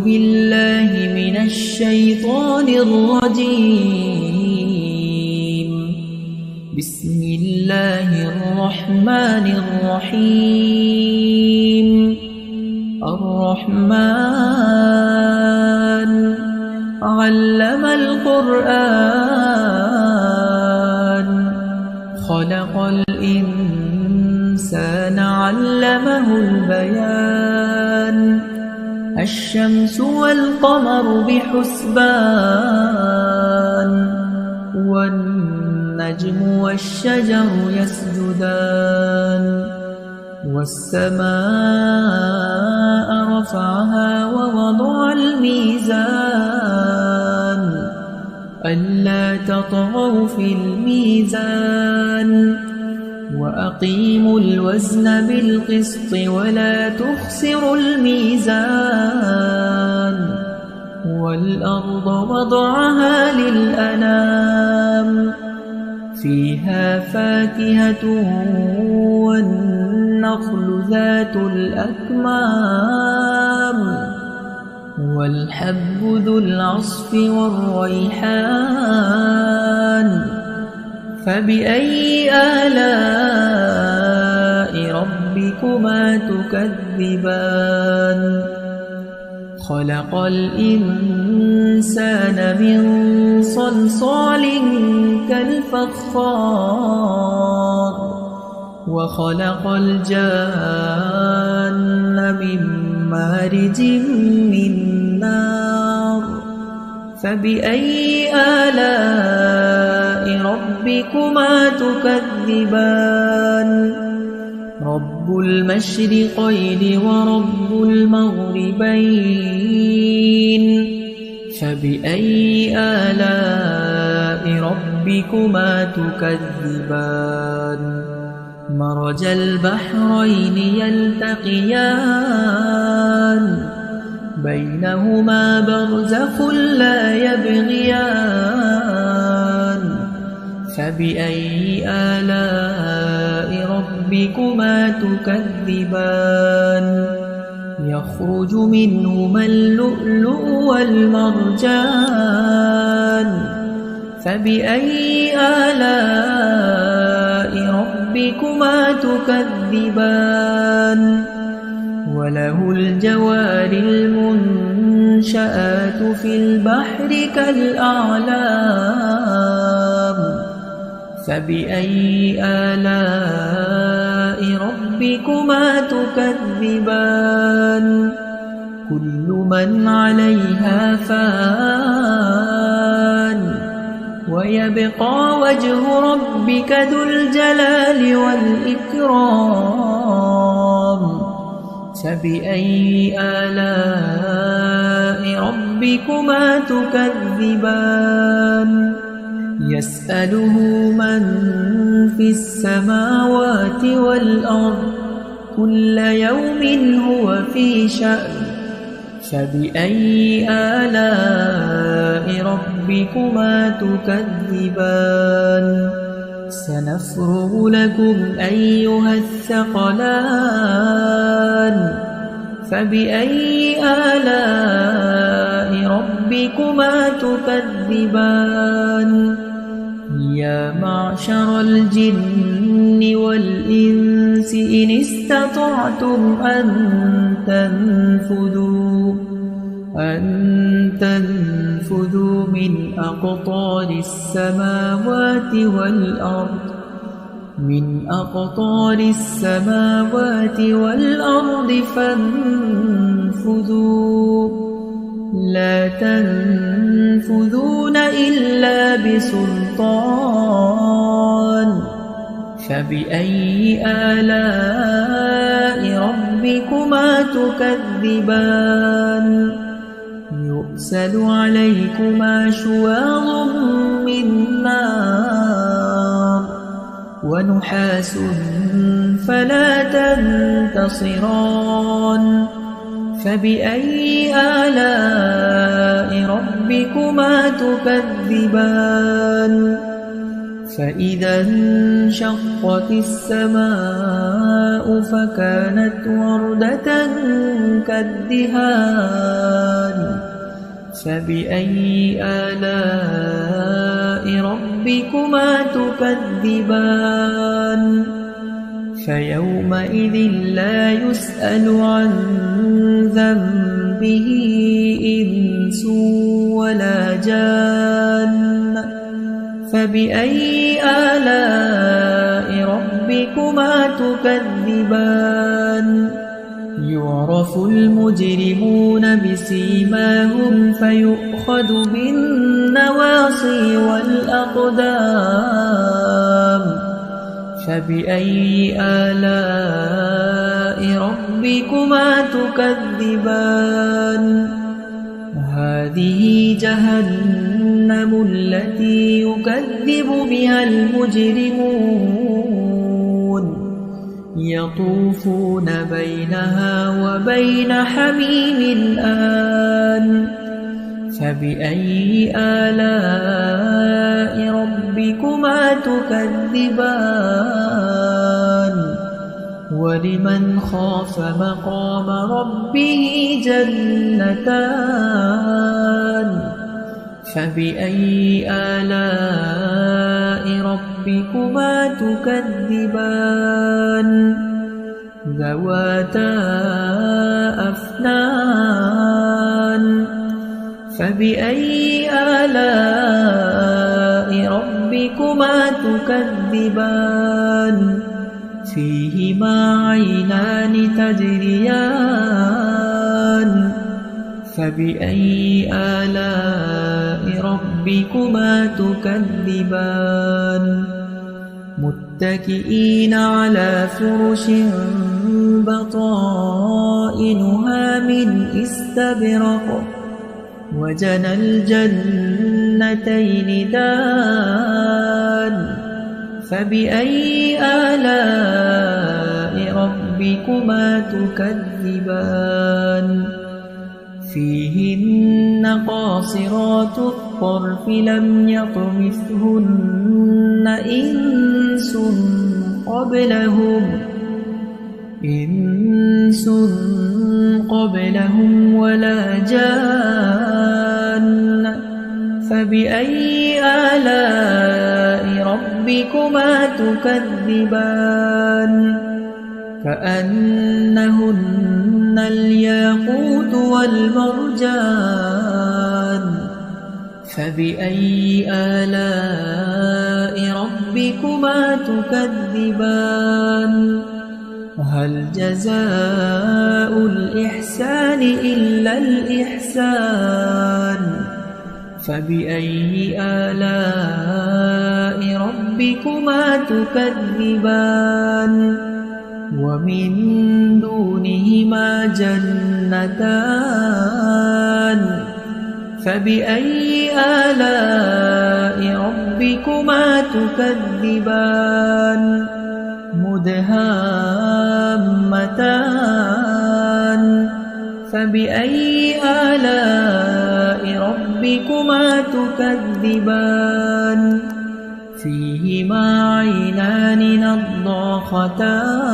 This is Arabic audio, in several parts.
بالله من الشيطان الرجيم. بسم الله الرحمن الرحيم. الرحمن علم القرآن خلق الإنسان علمه البيان. الشمس والقمر بحسبان والنجم والشجر يسجدان. والسماء رفعها ووضع الميزان ألا تطغوا في الميزان وأقيموا الوزن بالقسط ولا تخسروا الميزان. والأرض وضعها للأنام فيها فاكهة والنخل ذات الأكمام والحب ذو العصف والريحان. فبأي آلاء ربكما تكذبان. خلق الإنسان من صلصال كالفخار وخلق الجان من مارج من نار. فبأي آلاء ربكما تكذبان. رب المشرقين ورب المغربين. فبأي آلاء ربكما تكذبان. مرج البحرين يلتقيان بينهما برزخ لا يبغيان. فبأي آلاء ربكما تكذبان. يخرج منهما اللؤلؤ والمرجان. فبأي آلاء ربكما تكذبان. وله الجوار المنشآت في البحر كالأعلام. فبأي آلاء ربكما تكذبان. كل من عليها فان ويبقى وجه ربك ذو الجلال والإكرام. فبأي آلاء ربكما تكذبان. يسأله من في السماوات والأرض كل يوم هو في شأن. فبأي آلاء ربكما تكذبان. سنفرغ لكم أيها الثقلان. فبأي آلاء ربكما تكذبان. يا معشر الجن والإنس إن استطعتم أن تنفذوا من أقطار السماوات والأرض فانفذوا لا تنفذون إلا بسلطان. فبأي آلاء ربكما تكذبان. يرسل عليكما شواظ من نار ونحاس فلا تنتصران. فبأي آلاء ربكما تكذبان. فإذا انشقت السماء فكانت وردة كالدهان فبأي آلاء ربكما تكذبان فيومئذ لا يسأل عن ذنبه إنس ولا جان فبأي آلاء ربكما تكذبان يعرف المجرمون بسيماهم فيؤخذ بالنواصي والأقدام فبأي آلاء ربكما تكذبان هذه جهنم التي يكذب بها المجرمون يطوفون بينها وبين حميم آن فبأي آلاء ربكما تكذبان ولمن خاف مقام ربه جنتان فبأي آلاء ربكما تكذبان ذواتا أفنان فبأي آلاء ربكما تكذبان فيهما عينان تجريان فبأي آلاء ربكما تكذبان متكئين على فرش بطائنها من استبرق وجنى الجنتين دان فبأي آلاء ربكما تكذبان فيهن قاصرات الطرف لم يطمثهن إنس قبلهم ولا جان فبأي آلاء ربكما تكذبان كأنهن الياقوت والمرجان فبأي آلاء ربكما تكذبان هل جزاء الإحسان إلا الإحسان فبأي آلاء ربكما تكذبان ومن دونهما جنتان فبأي آلاء ربكما تكذبان مدهامتان فبأي آلاء ربكما تكذبان فيهما عينان نضاختان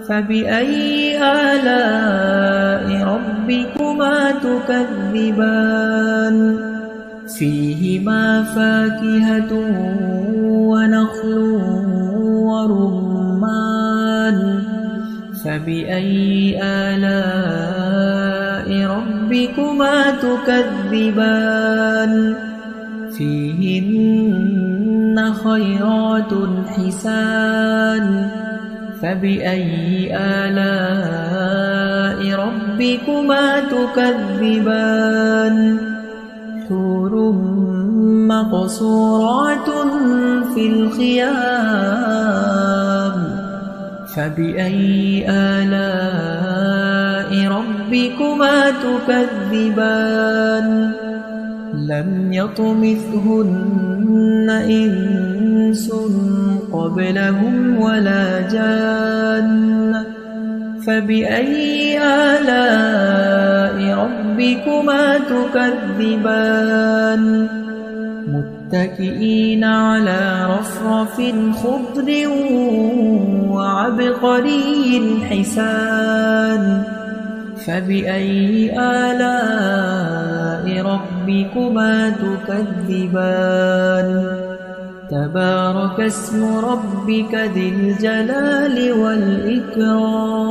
فبأي آلاء ربكما تكذبان فيهما فاكهة ونخل ورمان فبأي آلاء ربكما تكذبان فيهن خيرات حسان فبأي آلاء ربكما تكذبان حور مقصورات في الخيام فبأي آلاء ربكما تكذبان لم يطمثهن إنس قبلهم ولا جان فبأي آلاء ربكما تكذبان متكئين على رفرف خضر وعبقري حسان فبأي آلاء ربكما تكذبان تبارك اسم ربك ذي الجلال والإكرام